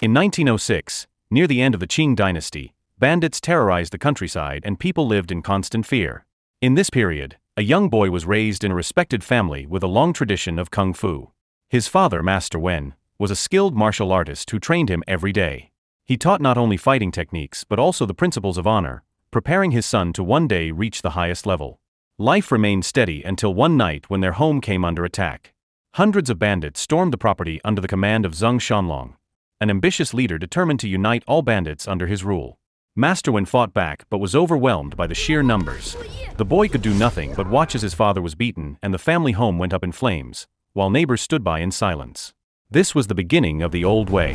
In 1906, near the end of the Qing dynasty, bandits terrorized the countryside and people lived in constant fear. In this period, a young boy was raised in a respected family with a long tradition of kung fu. His father, Master Wen, was a skilled martial artist who trained him every day. He taught not only fighting techniques but also the principles of honor, preparing his son to one day reach the highest level. Life remained steady until one night when their home came under attack. Hundreds of bandits stormed the property under the command of Zheng Shanlong, an ambitious leader determined to unite all bandits under his rule. Master Wen fought back but was overwhelmed by the sheer numbers. The boy could do nothing but watch as his father was beaten and the family home went up in flames, while neighbors stood by in silence. This was the beginning of the old way.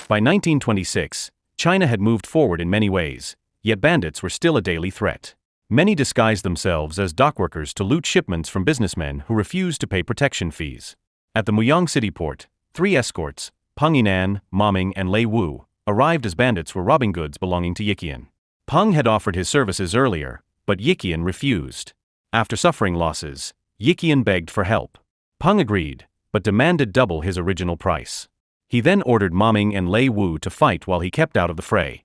By 1926, China had moved forward in many ways, yet bandits were still a daily threat. Many disguised themselves as dockworkers to loot shipments from businessmen who refused to pay protection fees. At the Muyang city port, 3 escorts, Peng Yinan, Ma Ming and Lei Wu, arrived as bandits were robbing goods belonging to Yiqian. Peng had offered his services earlier, but Yiqian refused. After suffering losses, Yiqian begged for help. Peng agreed, but demanded double his original price. He then ordered Ma Ming and Lei Wu to fight while he kept out of the fray.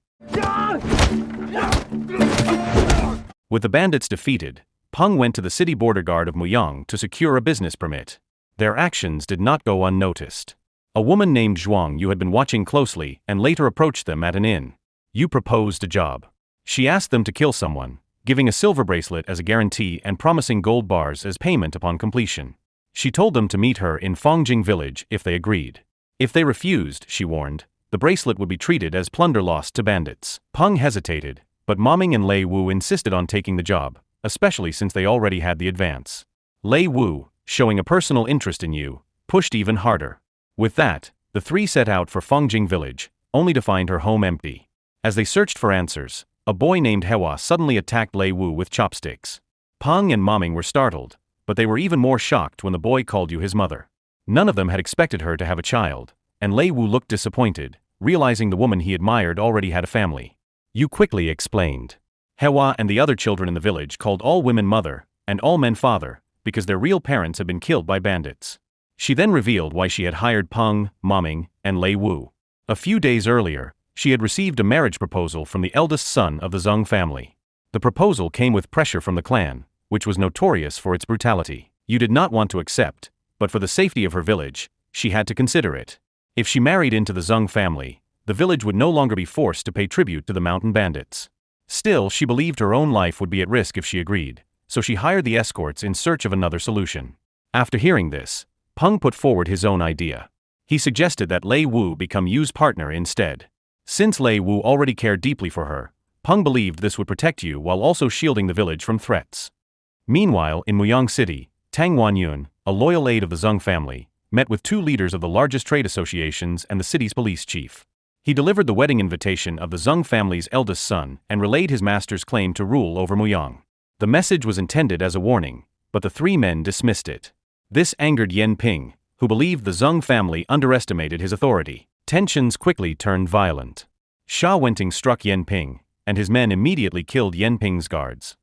With the bandits defeated, Peng went to the city border guard of Muyang to secure a business permit. Their actions did not go unnoticed. A woman named Zhuang Yu had been watching closely and later approached them at an inn. Yu proposed a job. She asked them to kill someone, giving a silver bracelet as a guarantee and promising gold bars as payment upon completion. She told them to meet her in Fongjing village if they agreed. If they refused, she warned, the bracelet would be treated as plunder lost to bandits. Peng hesitated, but Ma Ming and Lei Wu insisted on taking the job, especially since they already had the advance. Lei Wu, showing a personal interest in Yu, pushed even harder. With that, the 3 set out for Fongjing village, only to find her home empty. As they searched for answers, a boy named Hewa suddenly attacked Lei Wu with chopsticks. Peng and Ma Ming were startled, but they were even more shocked when the boy called Yu his mother. None of them had expected her to have a child, and Lei Wu looked disappointed, realizing the woman he admired already had a family. Yu quickly explained. Hewa and the other children in the village called all women mother, and all men father, because their real parents had been killed by bandits. She then revealed why she had hired Peng, Ma Ming, and Lei Wu. A few days earlier, she had received a marriage proposal from the eldest son of the Zheng family. The proposal came with pressure from the clan, which was notorious for its brutality. Yu did not want to accept, but for the safety of her village, she had to consider it. If she married into the Zheng family, the village would no longer be forced to pay tribute to the mountain bandits. Still, she believed her own life would be at risk if she agreed, so she hired the escorts in search of another solution. After hearing this, Peng put forward his own idea. He suggested that Lei Wu become Yu's partner instead. Since Lei Wu already cared deeply for her, Peng believed this would protect Yu while also shielding the village from threats. Meanwhile, in Muyang City, Tang Wanyun, a loyal aide of the Zheng family, met with 2 leaders of the largest trade associations and the city's police chief. He delivered the wedding invitation of the Zheng family's eldest son and relayed his master's claim to rule over Muyang. The message was intended as a warning, but the 3 men dismissed it. This angered Yan Ping, who believed the Zheng family underestimated his authority. Tensions quickly turned violent. Sha Wenting struck Yan Ping, and his men immediately killed Yan Ping's guards.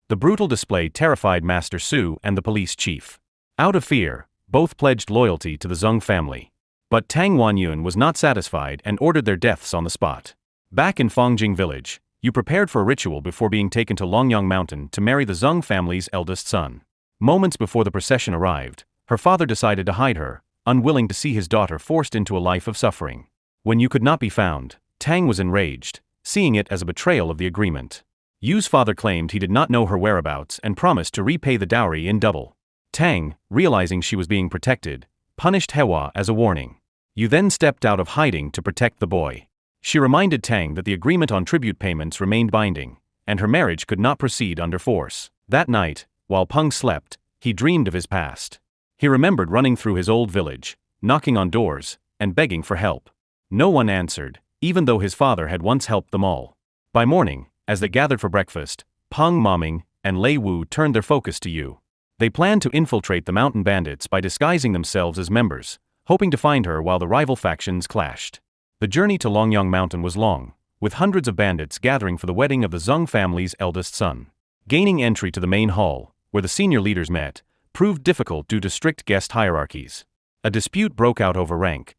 The brutal display terrified Master Su and the police chief. Out of fear, both pledged loyalty to the Zheng family. But Tang Wanyun was not satisfied and ordered their deaths on the spot. Back in Fongjing village, Yu prepared for a ritual before being taken to Longyang Mountain to marry the Zheng family's eldest son. Moments before the procession arrived, her father decided to hide her, unwilling to see his daughter forced into a life of suffering. When Yu could not be found, Tang was enraged, seeing it as a betrayal of the agreement. Yu's father claimed he did not know her whereabouts and promised to repay the dowry in double. Tang, realizing she was being protected, punished Hewa as a warning. Yu then stepped out of hiding to protect the boy. She reminded Tang that the agreement on tribute payments remained binding, and her marriage could not proceed under force. That night, while Peng slept, he dreamed of his past. He remembered running through his old village, knocking on doors, and begging for help. No one answered, even though his father had once helped them all. By morning, as they gathered for breakfast, Peng, Ma Ming, and Lei Wu turned their focus to Yu. They planned to infiltrate the mountain bandits by disguising themselves as members, hoping to find her while the rival factions clashed. The journey to Longyang Mountain was long, with hundreds of bandits gathering for the wedding of the Zheng family's eldest son. Gaining entry to the main hall, where the senior leaders met, proved difficult due to strict guest hierarchies. A dispute broke out over rank.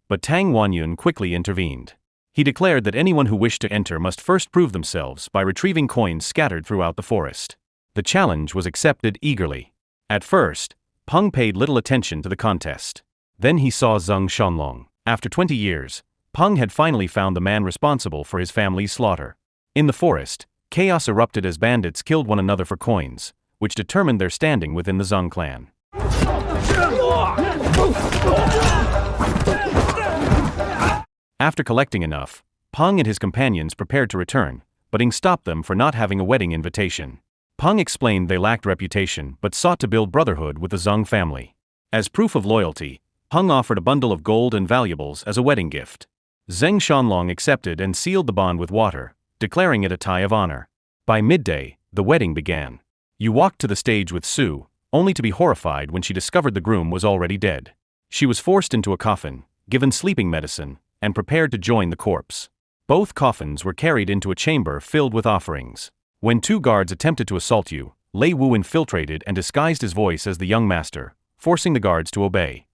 But Tang Wanyun quickly intervened. He declared that anyone who wished to enter must first prove themselves by retrieving coins scattered throughout the forest. The challenge was accepted eagerly. At first, Peng paid little attention to the contest. Then he saw Zheng Shanlong. After 20 years, Peng had finally found the man responsible for his family's slaughter. In the forest, chaos erupted as bandits killed one another for coins, which determined their standing within the Zheng clan. After collecting enough, Peng and his companions prepared to return, but Ing stopped them for not having a wedding invitation. Peng explained they lacked reputation but sought to build brotherhood with the Zheng family. As proof of loyalty, Peng offered a bundle of gold and valuables as a wedding gift. Zheng Shanlong accepted and sealed the bond with water, declaring it a tie of honor. By midday, the wedding began. Yu walked to the stage with Su, only to be horrified when she discovered the groom was already dead. She was forced into a coffin, given sleeping medicine, and prepared to join the corpse. Both coffins were carried into a chamber filled with offerings. When 2 guards attempted to assault Yu, Lei Wu infiltrated and disguised his voice as the young master, forcing the guards to obey.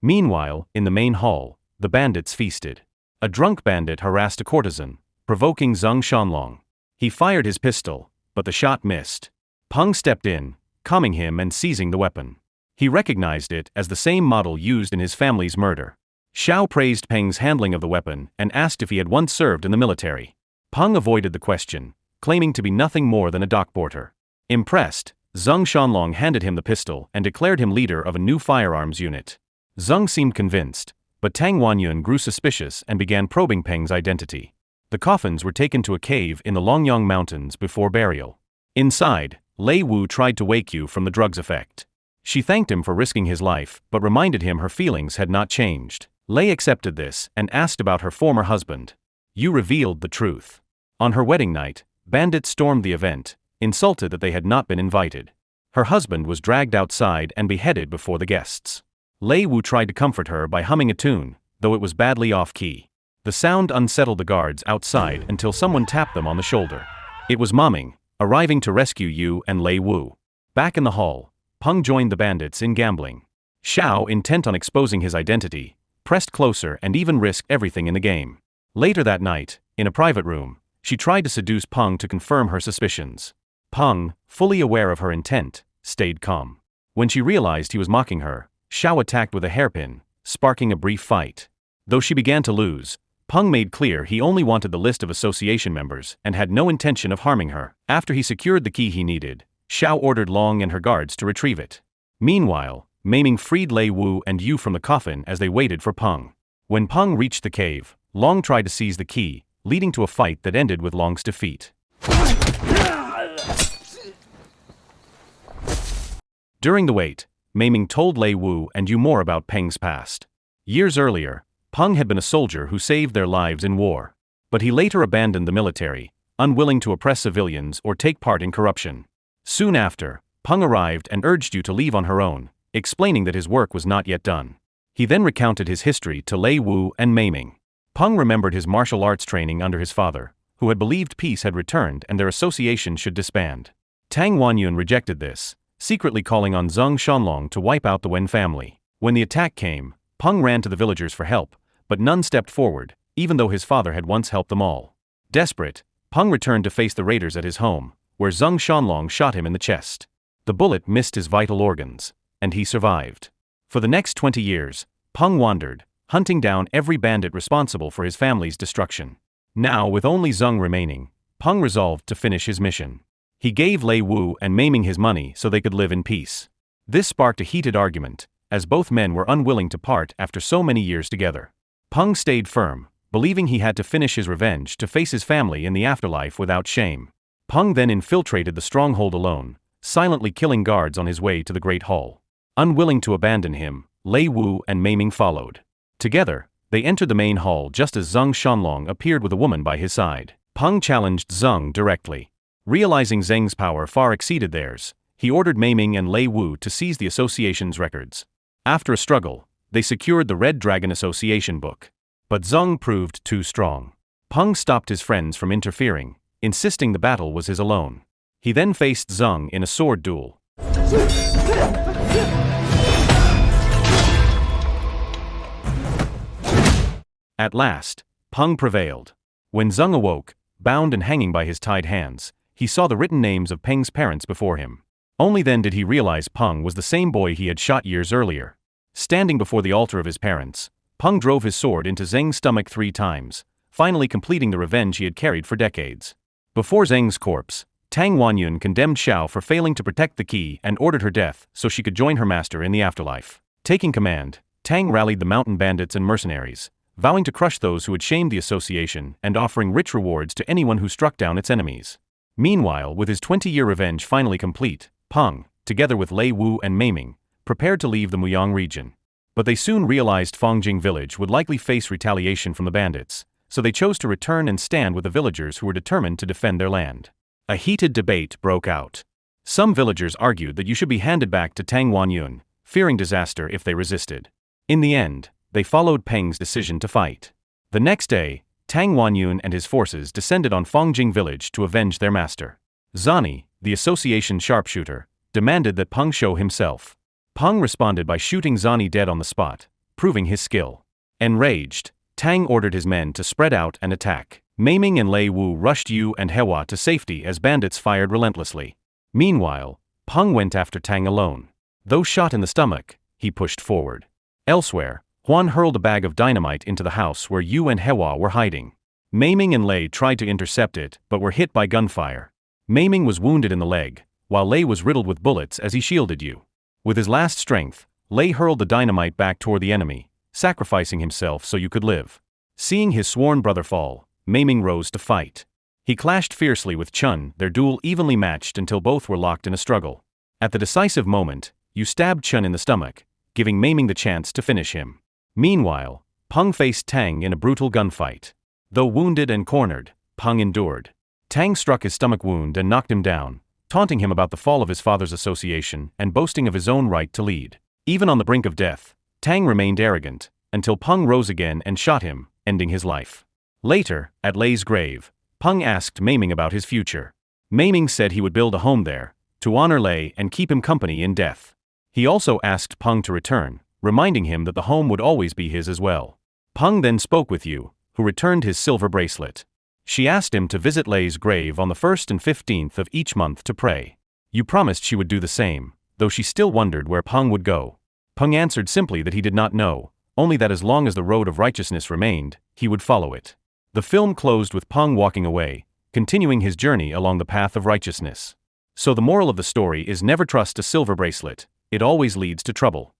Meanwhile, in the main hall, the bandits feasted. A drunk bandit harassed a courtesan, provoking Zheng Shanlong. He fired his pistol, but the shot missed. Peng stepped in, calming him and seizing the weapon. He recognized it as the same model used in his family's murder. Xiao praised Peng's handling of the weapon and asked if he had once served in the military. Peng avoided the question, claiming to be nothing more than a dock porter. Impressed, Zheng Shanlong handed him the pistol and declared him leader of a new firearms unit. Zheng seemed convinced, but Tang Wanyun grew suspicious and began probing Peng's identity. The coffins were taken to a cave in the Longyang Mountains before burial. Inside, Lei Wu tried to wake Yu from the drug's effect. She thanked him for risking his life but reminded him her feelings had not changed. Lei accepted this and asked about her former husband. Yu revealed the truth. On her wedding night, bandits stormed the event, insulted that they had not been invited. Her husband was dragged outside and beheaded before the guests. Lei Wu tried to comfort her by humming a tune, though it was badly off-key. The sound unsettled the guards outside until someone tapped them on the shoulder. It was Maming, arriving to rescue Yu and Lei Wu. Back in the hall, Peng joined the bandits in gambling. Xiao, intent on exposing his identity, pressed closer and even risked everything in the game. Later that night, in a private room, she tried to seduce Peng to confirm her suspicions. Peng, fully aware of her intent, stayed calm. When she realized he was mocking her, Xiao attacked with a hairpin, sparking a brief fight. Though she began to lose, Peng made clear he only wanted the list of association members and had no intention of harming her. After he secured the key he needed, Xiao ordered Long and her guards to retrieve it. Meanwhile, Maming freed Lei Wu and Yu from the coffin as they waited for Peng. When Peng reached the cave, Long tried to seize the key, leading to a fight that ended with Long's defeat. During the wait, Maming told Lei Wu and Yu more about Peng's past. Years earlier, Peng had been a soldier who saved their lives in war. But he later abandoned the military, unwilling to oppress civilians or take part in corruption. Soon after, Peng arrived and urged Yu to leave on her own, explaining that his work was not yet done. He then recounted his history to Lei Wu and Maming. Peng remembered his martial arts training under his father, who had believed peace had returned and their association should disband. Tang Wanyun rejected this, secretly calling on Zheng Shanlong to wipe out the Wen family. When the attack came, Peng ran to the villagers for help, but none stepped forward, even though his father had once helped them all. Desperate, Peng returned to face the raiders at his home, where Zheng Shanlong shot him in the chest. The bullet missed his vital organs, and he survived. For the next 20 years, Peng wandered, hunting down every bandit responsible for his family's destruction. Now, with only Zheng remaining, Peng resolved to finish his mission. He gave Lei Wu and Maming his money so they could live in peace. This sparked a heated argument, as both men were unwilling to part after so many years together. Peng stayed firm, believing he had to finish his revenge to face his family in the afterlife without shame. Peng then infiltrated the stronghold alone, silently killing guards on his way to the Great Hall. Unwilling to abandon him, Lei Wu and Maming followed. Together, they entered the main hall just as Zheng Shanlong appeared with a woman by his side. Peng challenged Zheng directly. Realizing Zheng's power far exceeded theirs, he ordered Maming and Lei Wu to seize the association's records. After a struggle, they secured the Red Dragon Association book. But Zeng proved too strong. Peng stopped his friends from interfering, insisting the battle was his alone. He then faced Zeng in a sword duel. At last, Peng prevailed. When Zeng awoke, bound and hanging by his tied hands, he saw the written names of Peng's parents before him. Only then did he realize Peng was the same boy he had shot years earlier. Standing before the altar of his parents, Peng drove his sword into Zeng's stomach 3 times, finally completing the revenge he had carried for decades. Before Zeng's corpse, Tang Wanyun condemned Xiao for failing to protect the key and ordered her death so she could join her master in the afterlife. Taking command, Tang rallied the mountain bandits and mercenaries, vowing to crush those who had shamed the association and offering rich rewards to anyone who struck down its enemies. Meanwhile, with his 20-year revenge finally complete, Peng, together with Lei Wu and Meiming, prepared to leave the Muyang region. But they soon realized Fongjing village would likely face retaliation from the bandits, so they chose to return and stand with the villagers who were determined to defend their land. A heated debate broke out. Some villagers argued that you should be handed back to Tang Wanyun, fearing disaster if they resisted. In the end, they followed Peng's decision to fight. The next day, Tang Wanyun and his forces descended on Fongjing village to avenge their master. Zani, the association sharpshooter, demanded that Peng show himself. Peng responded by shooting Zani dead on the spot, proving his skill. Enraged, Tang ordered his men to spread out and attack. Meiming and Lei Wu rushed Yu and Hewa to safety as bandits fired relentlessly. Meanwhile, Peng went after Tang alone. Though shot in the stomach, he pushed forward. Elsewhere, Huan hurled a bag of dynamite into the house where Yu and Hewa were hiding. Meiming and Lei tried to intercept it but were hit by gunfire. Meiming was wounded in the leg, while Lei was riddled with bullets as he shielded Yu. With his last strength, Lei hurled the dynamite back toward the enemy, sacrificing himself so Yu could live. Seeing his sworn brother fall, Meiming rose to fight. He clashed fiercely with Chun, their duel evenly matched until both were locked in a struggle. At the decisive moment, Yu stabbed Chun in the stomach, giving Meiming the chance to finish him. Meanwhile, Peng faced Tang in a brutal gunfight. Though wounded and cornered, Peng endured. Tang struck his stomach wound and knocked him down, taunting him about the fall of his father's association and boasting of his own right to lead. Even on the brink of death, Tang remained arrogant, until Peng rose again and shot him, ending his life. Later, at Lei's grave, Peng asked Meiming about his future. Meiming said he would build a home there, to honor Lei and keep him company in death. He also asked Peng to return, reminding him that the home would always be his as well. Peng then spoke with Yu, who returned his silver bracelet. She asked him to visit Lei's grave on the 1st and 15th of each month to pray. Yu promised she would do the same, though she still wondered where Peng would go. Peng answered simply that he did not know, only that as long as the road of righteousness remained, he would follow it. The film closed with Peng walking away, continuing his journey along the path of righteousness. So the moral of the story is never trust a silver bracelet, it always leads to trouble.